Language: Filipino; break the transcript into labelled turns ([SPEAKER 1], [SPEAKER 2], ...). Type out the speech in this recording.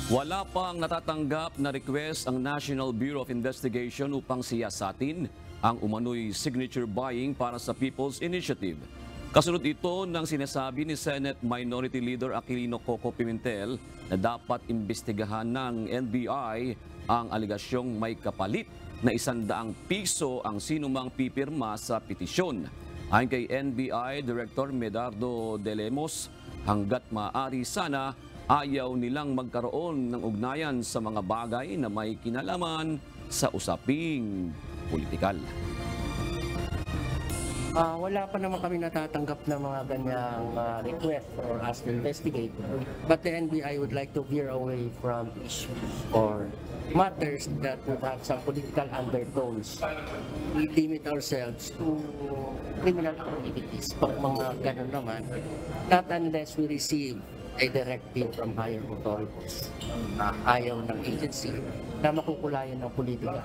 [SPEAKER 1] Wala pang natatanggap na request ang National Bureau of Investigation upang siyasatin ang umano'y signature buying para sa People's Initiative. Kasunod ito ng sinasabi ni Senate Minority Leader Aquilino Coco Pimentel na dapat imbestigahan ng NBI ang aligasyong may kapalit na ₱100 ang sinumang pipirma sa petisyon. Ayon kay NBI Director Medardo De Lemos, hanggat maaari sana ayaw nilang magkaroon ng ugnayan sa mga bagay na may kinalaman sa usaping politikal.
[SPEAKER 2] Wala pa naman kami natatanggap na mga ganyang request or ask to investigate. But the NBI would like to veer away from issues or matters that would have some political undertones. We limit ourselves to criminal activities. Pag mga ganun naman, not unless we receive a directive from higher authorities. Ayaw ng agency na makukulayan ng politika.